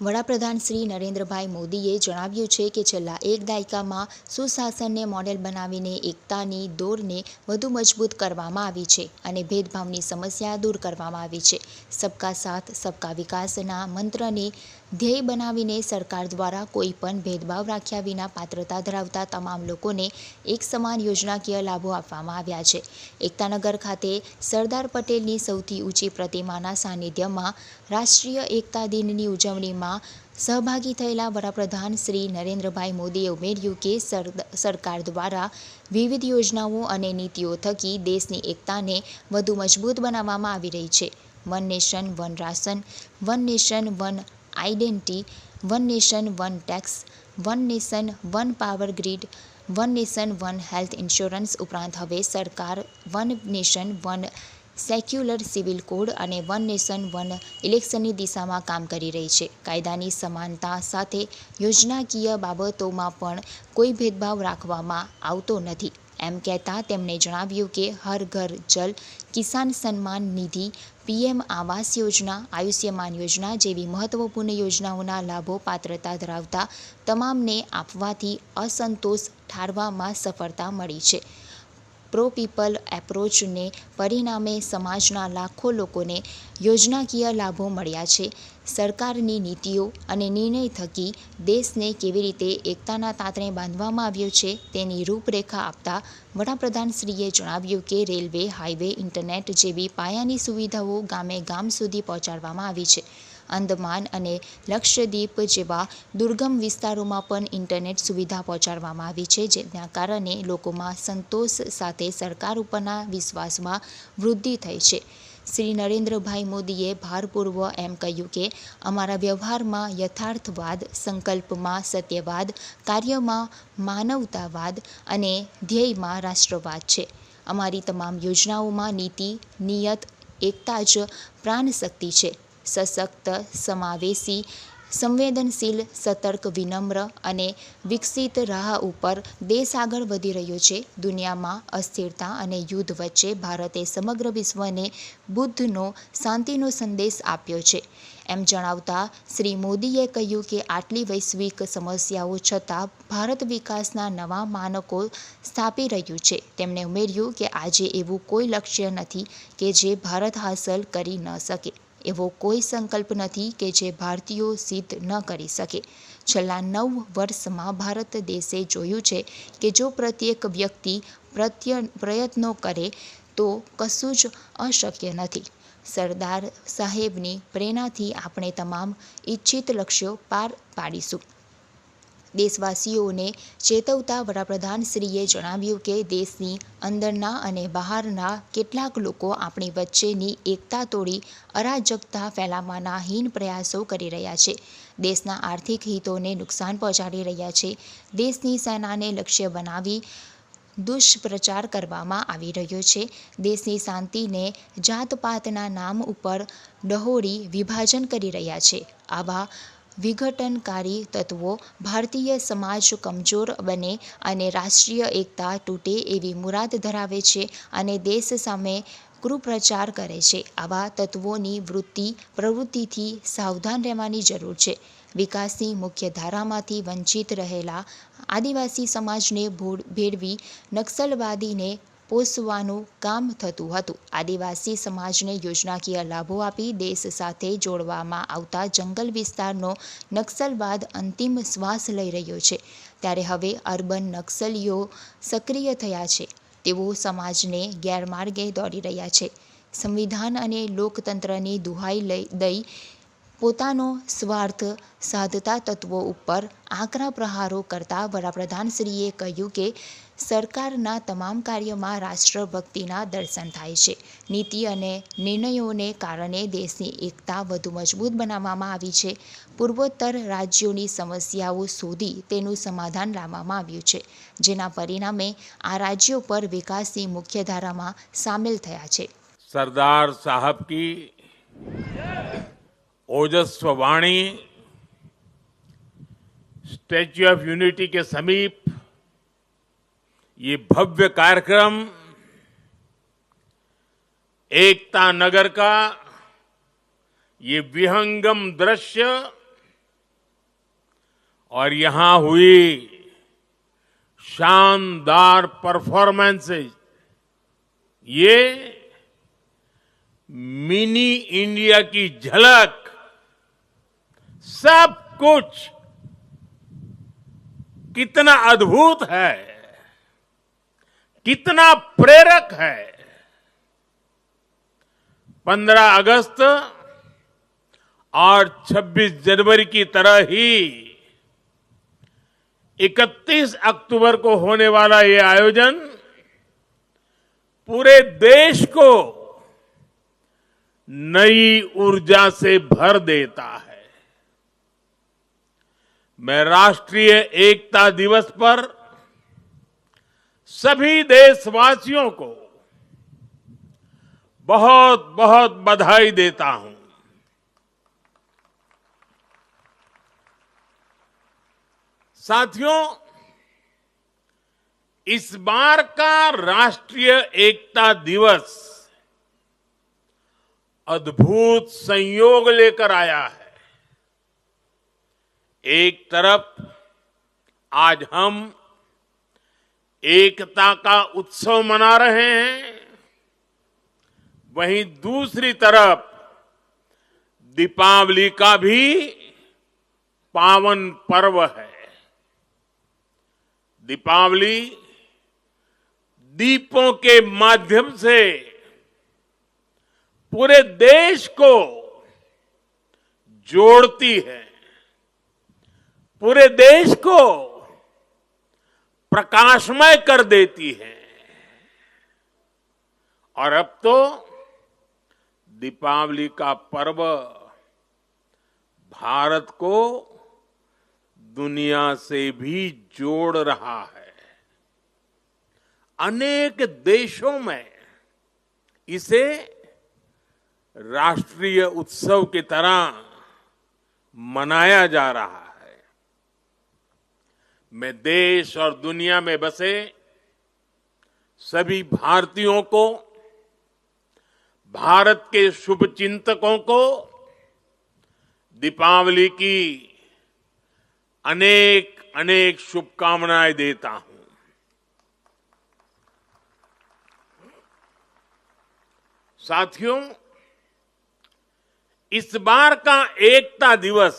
વડાપ્રધાન શ્રી નરેન્દ્રભાઈ મોદીએ જણાવ્યું છે કે છેલ્લા એક દાયકામાં સુશાસનને મોડેલ બનાવીને એકતાની દોરને વધુ મજબૂત કરવામાં આવી છે અને ભેદભાવની સમસ્યા દૂર કરવામાં આવી છે. સબકા સાથ સબકા વિકાસના મંત્રને ધ્યેય બનાવીને સરકાર દ્વારા કોઈ પણ ભેદભાવ રાખ્યા વિના પાત્રતા ધરાવતા તમામ લોકોને એક સમાન યોજનાકીય લાભો આપવામાં આવ્યા છે. એકતાનગર ખાતે સરદાર પટેલની સૌથી ઊંચી પ્રતિમાના સાનિધ્યમાં રાષ્ટ્રીય એકતા દિનની ઉજવણીમાં સહભાગી થયેલા વડાપ્રધાન શ્રી નરેન્દ્રભાઈ મોદીએ ઉમેર્યું કે સરકાર દ્વારા વિવિધ યોજનાઓ અને નીતિઓ થકી દેશની એકતાને વધુ મજબૂત બનાવવામાં આવી રહી છે. One nation one ration, one nation one identity, one nation one tax, one nation one power grid, one nation one health insurance ઉપરાંત હવે સરકાર one nation one secular civil code અને વન નેશન વન ઇલેક્શનની દિશામાં કામ કરી રહી છે. કાયદાની સમાનતા સાથે યોજનાકીય બાબતોમાં પણ કોઈ ભેદભાવ રાખવામાં આવતો નથી એમ કહેતા તેમણે જણાવ્યું કે હર ઘર જલ, કિસાન સન્માન નિધિ, પીએમ આવાસ યોજના, આયુષ્યમાન યોજના જેવી મહત્વપૂર્ણ યોજનાઓના લાભો પાત્રતા ધરાવતા તમામને આપવાથી અસંતોષ ઠારવામાં સફળતા મળી છે. પ્રો પીપલ એપ્રોચને પરિણામે સમાજના લાખો લોકોને યોજનાકીય લાભો મળ્યા છે. સરકારની નીતિઓ અને નિર્ણય થકી દેશને કેવી રીતે એકતાના તાંતણે બાંધવામાં આવ્યો છે તેની રૂપરેખા આપતા વડાપ્રધાનશ્રીએ જણાવ્યું કે રેલવે, હાઈવે, ઇન્ટરનેટ જેવી પાયાની સુવિધાઓ ગામે ગામ સુધી પહોંચાડવામાં આવી છે. અંદમાન અને લક્ષદ્વીપ જેવા દુર્ગમ વિસ્તારોમાં પણ ઇન્ટરનેટ સુવિધા પહોંચાડવામાં આવી છે, જેના કારણે લોકોમાં સંતોષ સાથે સરકાર ઉપરના વિશ્વાસમાં વૃદ્ધિ થઈ છે. શ્રી નરેન્દ્રભાઈ મોદીએ ભારપૂર્વક એમ કહ્યું કે અમારા વ્યવહારમાં યથાર્થવાદ, સંકલ્પમાં સત્યવાદ, કાર્યમાં માનવતાવાદ અને ધ્યેયમાં રાષ્ટ્રવાદ છે. અમારી તમામ યોજનાઓમાં નીતિ, નિયત, એકતા જ પ્રાણશક્તિ છે. સશક્ત, સમાવેશી, સંવેદનશીલ, સતર્ક, વિનમ્ર અને વિકસિત રાહ ઉપર દેશ આગળ વધી રહ્યો છે. દુનિયામાં અસ્થિરતા અને યુદ્ધ વચ્ચે ભારતે સમગ્ર વિશ્વને બુદ્ધનો શાંતિનો સંદેશ આપ્યો છે એમ જણાવતા શ્રી મોદીએ કહ્યું કે આટલી વૈશ્વિક સમસ્યાઓ છતાં ભારત વિકાસના નવા માનકો સ્થાપી રહ્યું છે. તેમણે ઉમેર્યું કે આજે એવું કોઈ લક્ષ્ય નથી કે જે ભારત હાંસલ કરી ન શકે. એવો કોઈ સંકલ્પ નથી કે જે ભારતીયો સિદ્ધ ન કરી શકે. છેલ્લા 9 વર્ષમાં ભારત દેશે જોયું છે કે જો પ્રત્યેક વ્યક્તિ પ્રયત્નો કરે તો કશું જ અશક્ય નથી. સરદાર સાહેબની પ્રેરણાથી આપણે તમામ ઇચ્છિત લક્ષ્યો પાર પાડીશું. દેશવાસીઓને ચેતવતા વડાપ્રધાનશ્રીએ જણાવ્યું કે દેશની અંદરના અને બહારના કેટલાક લોકો આપણી વચ્ચેની એકતા તોડી અરાજકતા ફેલાવવાના હીન પ્રયાસો કરી રહ્યા છે. દેશના આર્થિક હિતોને નુકસાન પહોંચાડી રહ્યા છે. દેશની સેનાને લક્ષ્ય બનાવી દુષ્પ્રચાર કરવામાં આવી રહ્યો છે. દેશની શાંતિને જાતપાતના નામ ઉપર ડહોળી વિભાજન કરી રહ્યા છે. આવા વિઘટનકારી તત્વો ભારતીય સમાજ કમજોર બને અને રાષ્ટ્રીય એકતા તૂટે એવી મુરાદ ધરાવે છે અને દેશ સામે કુપ્રચાર કરે છે. આવા તત્વોની પ્રવૃત્તિથી સાવધાન રહેવાની જરૂર છે. વિકાસની મુખ્ય ધારામાંથી વંચિત રહેલા આદિવાસી સમાજને ભેળવી નક્સલવાદીને પોષવાનું કામ થતું હતું. આદિવાસી સમાજને યોજનાકીય લાભો આપી દેશ સાથે જોડવામાં આવતા જંગલ વિસ્તારનો નક્સલવાદ અંતિમ શ્વાસ લઈ રહ્યો છે. ત્યારે હવે અર્બન નક્સલીઓ સક્રિય થયા છે. તેઓ સમાજને ગેરમાર્ગે દોરી રહ્યા છે. સંવિધાન અને લોકતંત્રની દુહાઈ દઈ પોતાનો સ્વાર્થ સાધતા તત્વો ઉપર આકરા પ્રહારો કરતા વડાપ્રધાનશ્રીએ કહ્યું કે સરકારના તમામ કાર્યમાં રાષ્ટ્રભક્તિના દર્શન થાય છે. નીતિ અને નિર્ણયોને કારણે દેશની એકતા વધુ મજબૂત બનાવવામાં આવી છે. પૂર્વોત્તર રાજ્યોની સમસ્યાઓ શોધી તેનું સમાધાન લાવવામાં આવ્યું છે, જેના પરિણામે આ રાજ્યો પર વિકાસની મુખ્યધારામાં સામેલ થયા છે. सरदार साहब की ओजस्व वाणी स्टैच्यू ऑफ यूनिटी के समीप ये भव्य कार्यक्रम एकता नगर का ये विहंगम दृश्य और यहां हुई शानदार परफॉर्मेंसेस, ये मिनी इंडिया की झलक, सब कुछ कितना अद्भुत है, कितना प्रेरक है। 15 अगस्त और 26 जनवरी की तरह ही 31 अक्टूबर को होने वाला ये आयोजन पूरे देश को नई ऊर्जा से भर देता है। मैं राष्ट्रीय एकता दिवस पर सभी देशवासियों को बहुत बहुत बधाई देता हूं। साथियों, इस बार का राष्ट्रीय एकता दिवस अद्भुत संयोग लेकर आया है। एक तरफ आज हम एकता का उत्सव मना रहे हैं, वहीं दूसरी तरफ दीपावली का भी पावन पर्व है। दीपावली दीपों के माध्यम से पूरे देश को जोड़ती है, पूरे देश को प्रकाशमय कर देती है। और अब तो दीपावली का पर्व भारत को दुनिया से भी जोड़ रहा है। अनेक देशों में इसे राष्ट्रीय उत्सव की तरह मनाया जा रहा है। मैं देश और दुनिया में बसे सभी भारतीयों को, भारत के शुभचिंतकों को दीपावली की अनेक अनेक शुभकामनाएं देता हूं। साथियों, इस बार का एकता दिवस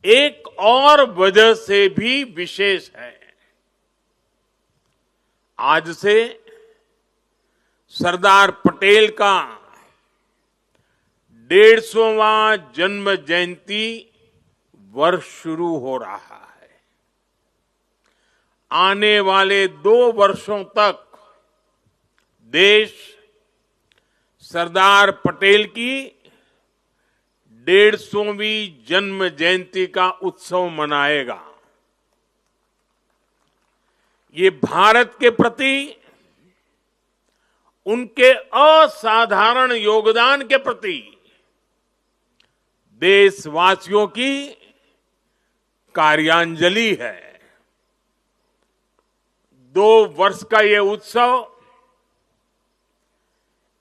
एक और वजह से भी विशेष है। आज से सरदार पटेल का 150वां जन्म जयंती वर्ष शुरू हो रहा है। आने वाले 2 वर्षों तक देश सरदार पटेल की 150वीं जन्म जयंती का उत्सव मनाएगा। ये भारत के प्रति उनके असाधारण योगदान के प्रति देशवासियों की कार्यांजलि है। 2 वर्ष का ये उत्सव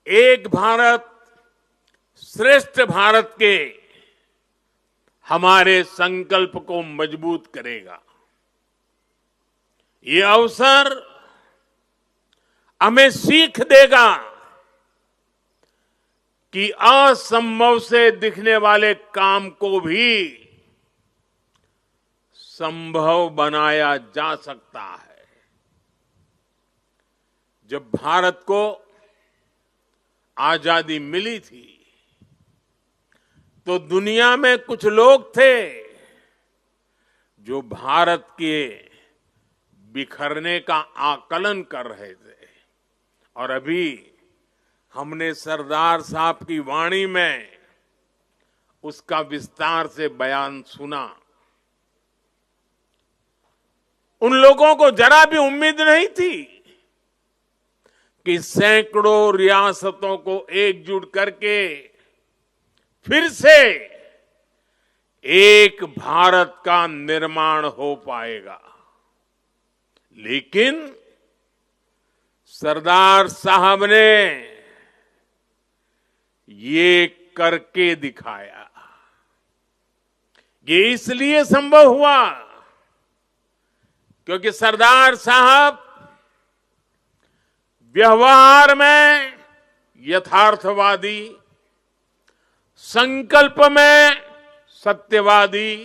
एक भारत श्रेष्ठ भारत के हमारे संकल्प को मजबूत करेगा। ये अवसर हमें सीख देगा कि असंभव से दिखने वाले काम को भी संभव बनाया जा सकता है। जब भारत को आजादी मिली थी तो दुनिया में कुछ लोग थे जो भारत के बिखरने का आकलन कर रहे थे। और अभी हमने सरदार साहब की वाणी में उसका विस्तार से बयान सुना। उन लोगों को जरा भी उम्मीद नहीं थी कि सैकड़ों रियासतों को एकजुट करके फिर से एक भारत का निर्माण हो पाएगा। लेकिन सरदार साहब ने ये करके दिखाया। ये इसलिए संभव हुआ क्योंकि सरदार साहब व्यवहार में यथार्थवादी, संकल्प में सत्यवादी,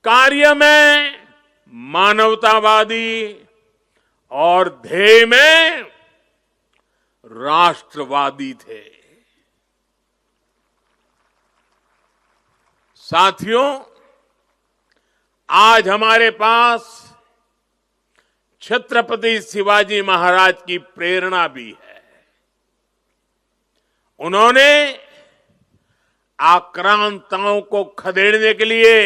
कार्य में मानवतावादी और ध्येय में राष्ट्रवादी थे। साथियों, आज हमारे पास छत्रपति शिवाजी महाराज की प्रेरणा भी है। उन्होंने आक्रांताओं को खदेड़ने के लिए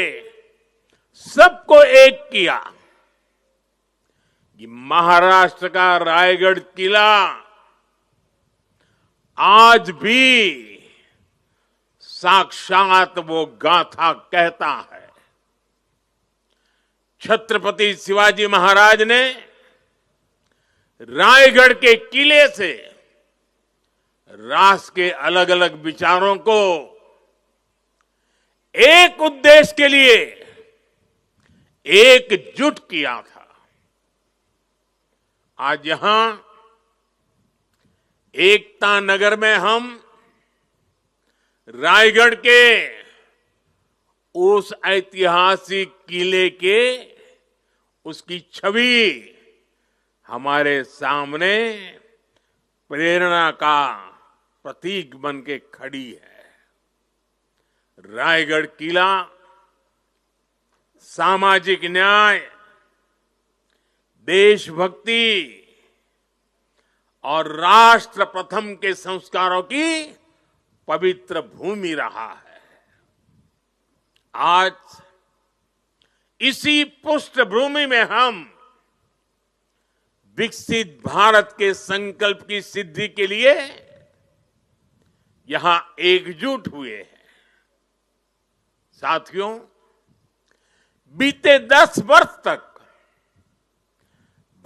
सबको एक किया। ये महाराष्ट्र का रायगढ़ किला आज भी साक्षात वो गाथा कहता है। छत्रपति शिवाजी महाराज ने रायगढ़ के किले से राष्ट्र के अलग अलग विचारों को एक उद्देश्य के लिए एकजुट किया था। आज यहां एकता नगर में हम रायगढ़ के उस ऐतिहासिक किले के उसकी छवि हमारे सामने प्रेरणा का प्रतीक बन के खड़ी है। रायगढ़ किला सामाजिक न्याय, देशभक्ति और राष्ट्र प्रथम के संस्कारों की पवित्र भूमि रहा है। आज इसी पृष्ठभूमि में हम विकसित भारत के संकल्प की सिद्धि के लिए यहां एकजुट हुए हैं। साथियों, बीते 10 वर्ष तक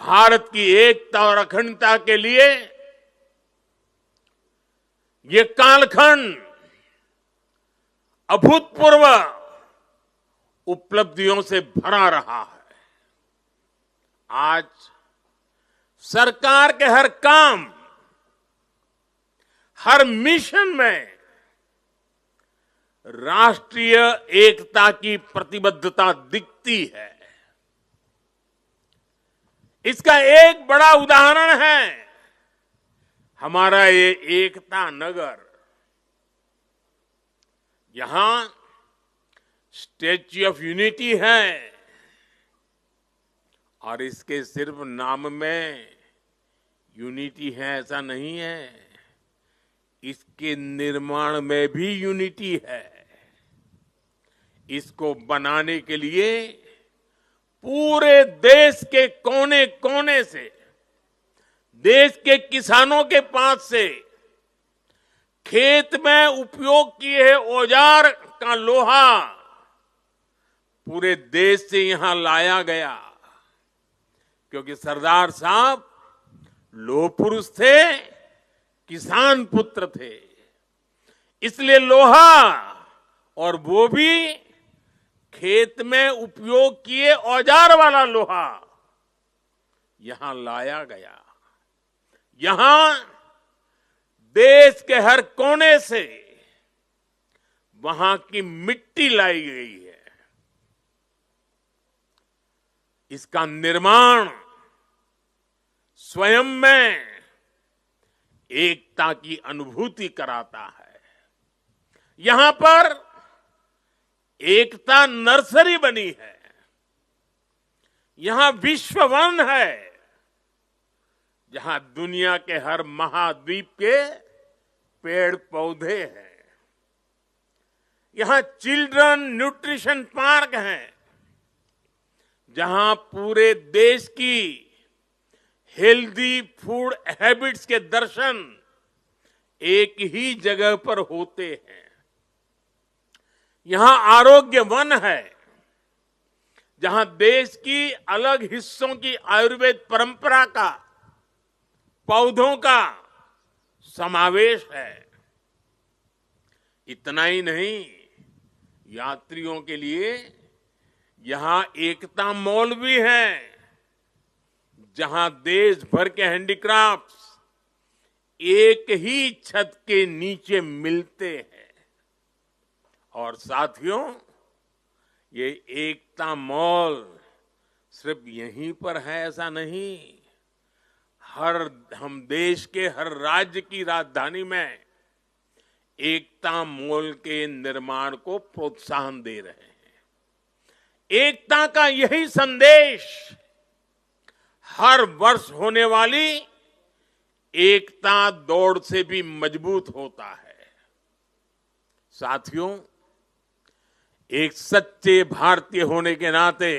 भारत की एकता और अखंडता के लिए ये कालखंड अभूतपूर्व उपलब्धियों से भरा रहा है। आज सरकार के हर काम, हर मिशन में राष्ट्रीय एकता की प्रतिबद्धता दिखती है। इसका एक बड़ा उदाहरण है हमारा ये एकता नगर। यहां स्टैच्यू ऑफ यूनिटी है और इसके सिर्फ नाम में यूनिटी है ऐसा नहीं है, इसके निर्माण में भी यूनिटी है। इसको बनाने के लिए पूरे देश के कोने कोने से, देश के किसानों के पास से खेत में उपयोग किए औजार का लोहा पूरे देश से यहां लाया गया, क्योंकि सरदार साहब लोह पुरुष थे, किसान पुत्र थे। इसलिए लोहा, और वो भी खेत में उपयोग किए औजार वाला लोहा, यहां लाया गया। यहां देश के हर कोने से वहां की मिट्टी लाई गई है। इसका निर्माण स्वयं में एकता की अनुभूति कराता है। यहां पर एकता नर्सरी बनी है। यहां विश्व वन है, जहां दुनिया के हर महाद्वीप के पेड़ पौधे हैं। यहां चिल्ड्रन न्यूट्रिशन पार्क है, जहां पूरे देश की हेल्दी फूड हैबिट्स के दर्शन एक ही जगह पर होते हैं। यहां आरोग्य वन है, जहां देश की अलग हिस्सों की आयुर्वेद परंपरा का, पौधों का समावेश है। इतना ही नहीं, यात्रियों के लिए यहां एकता मॉल भी है, जहां देश भर के हैंडीक्राफ्ट्स एक ही छत के नीचे मिलते हैं। और साथियों, ये एकता मॉल सिर्फ यहीं पर है ऐसा नहीं, हम देश के हर राज्य की राजधानी में एकता मॉल के निर्माण को प्रोत्साहन दे रहे हैं। एकता का यही संदेश हर वर्ष होने वाली एकता दौड़ से भी मजबूत होता है। साथियों, एक सच्चे भारतीय होने के नाते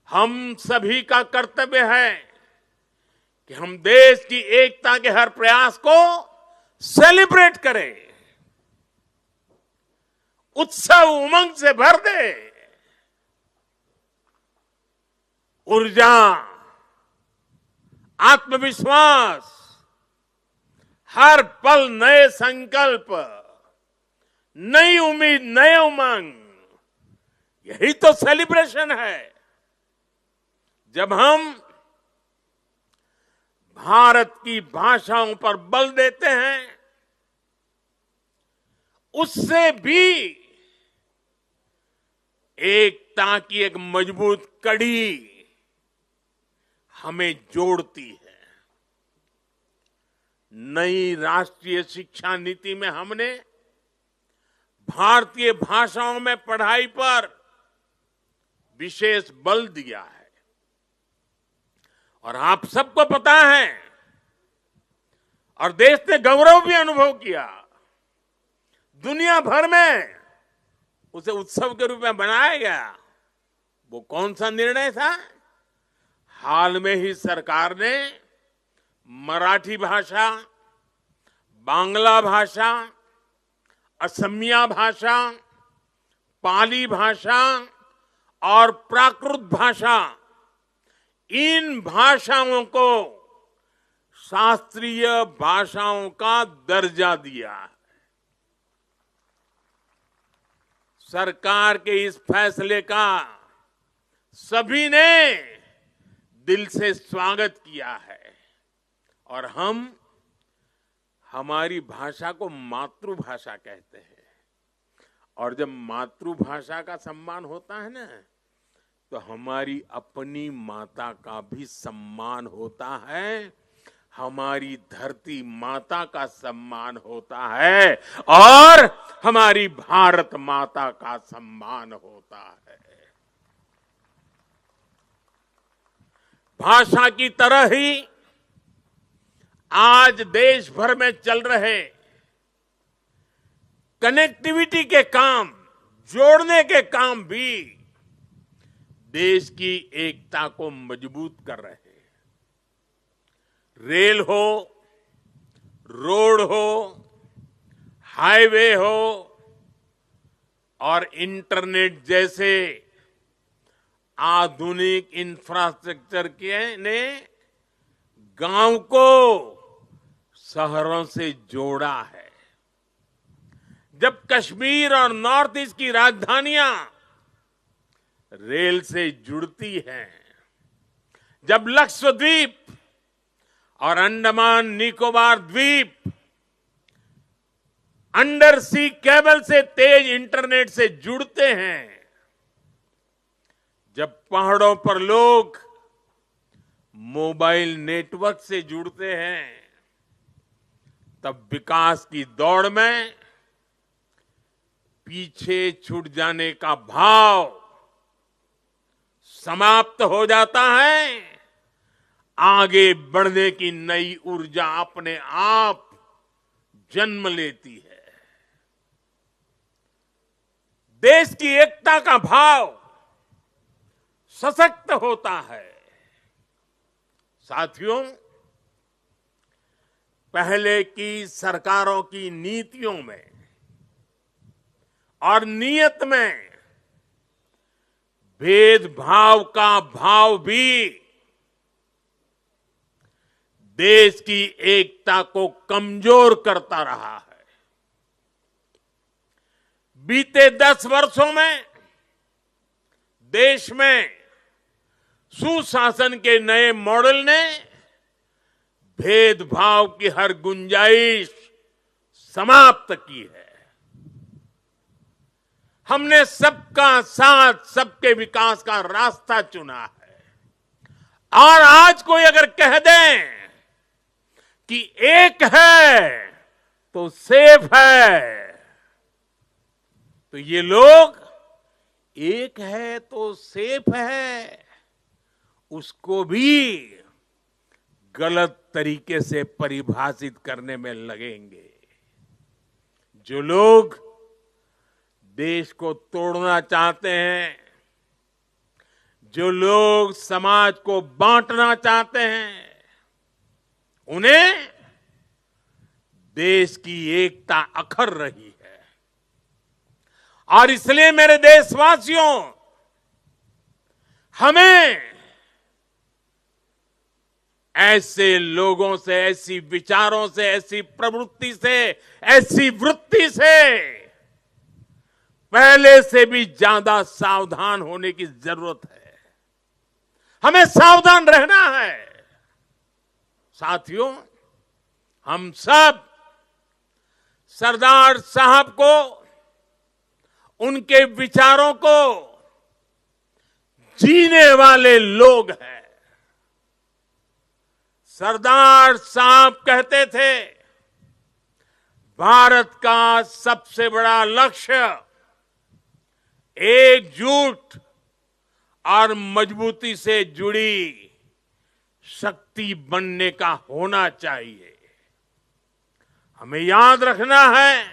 हम सभी का कर्तव्य है कि हम देश की एकता के हर प्रयास को सेलिब्रेट करें, उत्सव उमंग से भर दे। ऊर्जा, आत्मविश्वास, हर पल नए संकल्प, नई उम्मीद, नए उमंग, यही तो सेलिब्रेशन है। जब हम भारत की भाषाओं पर बल देते हैं, उससे भी एकता की एक मजबूत कड़ी हमें जोड़ती है। नई राष्ट्रीय शिक्षा नीति में हमने भारतीय भाषाओं में पढ़ाई पर विशेष बल दिया है। और आप सबको पता है, और देश ने गौरव भी अनुभव किया, दुनिया भर में उसे उत्सव के रूप में बनाया गया। वो कौन सा निर्णय था? हाल में ही सरकार ने मराठी भाषा, बांग्ला भाषा, असमिया भाषा, पाली भाषा और प्राकृत भाषा, इन भाषाओं को शास्त्रीय भाषाओं का दर्जा दिया है। सरकार के इस फैसले का सभी ने दिल से स्वागत किया है। और हम हमारी भाषा को मातृभाषा कहते हैं। और जब मातृभाषा का सम्मान होता है ना, तो हमारी अपनी माता का भी सम्मान होता है, हमारी धरती माता का सम्मान होता है, और हमारी भारत माता का सम्मान होता है। भाषा की तरह ही आज देश भर में चल रहे कनेक्टिविटी के काम, जोड़ने के काम भी देश की एकता को मजबूत कर रहे हैं। रेल हो, रोड हो, हाईवे हो और इंटरनेट जैसे आधुनिक इंफ्रास्ट्रक्चर के ने गांव को शहरों से जोड़ा है। जब कश्मीर और नॉर्थ ईस्ट की राजधानियां रेल से जुड़ती हैं, जब लक्षद्वीप और अंडमान निकोबार द्वीप अंडर सी केबल से तेज इंटरनेट से जुड़ते हैं, जब पहाड़ों पर लोग मोबाइल नेटवर्क से जुड़ते हैं, तब विकास की दौड़ में पीछे छूट जाने का भाव समाप्त हो जाता है। आगे बढ़ने की नई ऊर्जा अपने आप जन्म लेती है। देश की एकता का भाव सशक्त होता है। साथियों, पहले की सरकारों की नीतियों में और नीयत में भेदभाव का भाव भी देश की एकता को कमजोर करता रहा है। बीते 10 वर्षों में देश में सुशासन के नए मॉडल ने भेदभाव की हर गुंजाइश समाप्त की है। हमने सबका साथ, सबके विकास का रास्ता चुना है। और आज कोई अगर कह दे कि एक है तो सेफ है, तो ये लोग एक है तो सेफ है उसको भी गलत तरीके से परिभाषित करने में लगेंगे। जो लोग देश को तोड़ना चाहते हैं, जो लोग समाज को बांटना चाहते हैं, उन्हें देश की एकता अखर रही है। और इसलिए मेरे देशवासियों, हमें ऐसे लोगों से, ऐसी विचारों से, ऐसी प्रवृत्ति से, ऐसी वृत्ति से पहले से भी ज्यादा सावधान होने की जरूरत है। हमें सावधान रहना है। साथियों, हम सब सरदार साहब को, उनके विचारों को जीने वाले लोग हैं। सरदार साहब कहते थे, भारत का सबसे बड़ा लक्ष्य एकजुट और मजबूती से जुड़ी शक्ति बनने का होना चाहिए। हमें याद रखना है,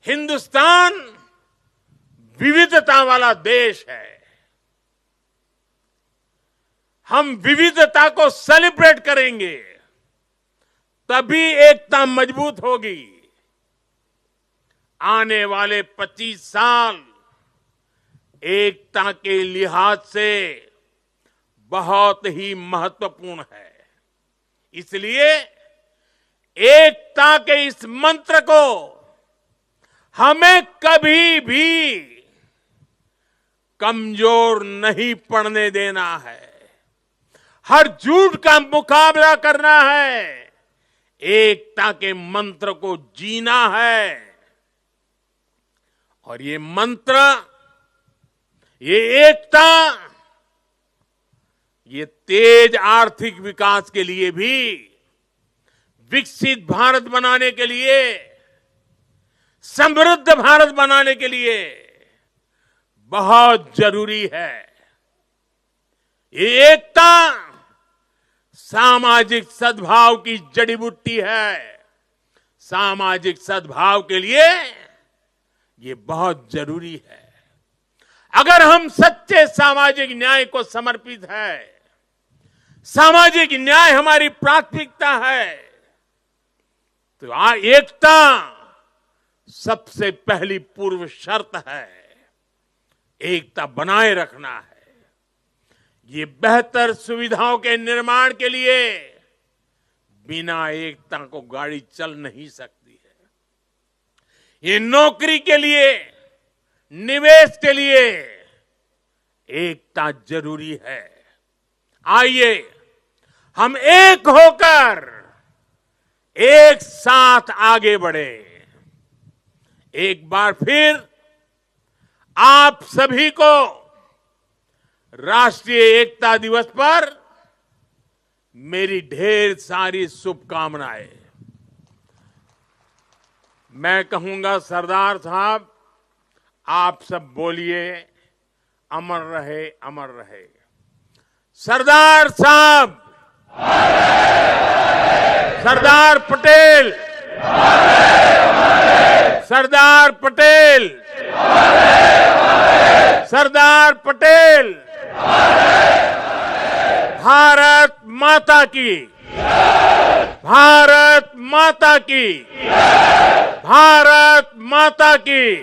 हिंदुस्तान विविधता वाला देश है। हम विविधता को सेलिब्रेट करेंगे, तभी एकता मजबूत होगी। आने वाले 25 साल एकता के लिहाज से बहुत ही महत्वपूर्ण है। इसलिए एकता के इस मंत्र को हमें कभी भी कमजोर नहीं पड़ने देना है। हर झूठ का मुकाबला करना है, एकता के मंत्र को जीना है। और ये मंत्र, ये एकता, ये तेज आर्थिक विकास के लिए भी, विकसित भारत बनाने के लिए, समृद्ध भारत बनाने के लिए बहुत जरूरी है। ये एकता सामाजिक सद्भाव की जड़ी बूटी है। सामाजिक सद्भाव के लिए ये बहुत जरूरी है। अगर हम सच्चे सामाजिक न्याय को समर्पित है, सामाजिक न्याय हमारी प्राथमिकता है, तो एकता सबसे पहली पूर्व शर्त है। एकता बनाए रखना है। ये बेहतर सुविधाओं के निर्माण के लिए बिना एकता को गाड़ी चल नहीं सकती है। ये नौकरी के लिए, निवेश के लिए एकता जरूरी है। आइए हम एक होकर एक साथ आगे बढ़े। एक बार फिर आप सभी को राष्ट्रीय एकता दिवस पर मेरी ढेर सारी शुभकामनाएं। मैं कहूंगा, सरदार साहब, आप सब बोलिए, अमर रहे, अमर रहे। सरदार साहब, सरदार पटेल, सरदार पटेल, सरदार पटेल। भारत माता की, भारत माता की, भारत माता की।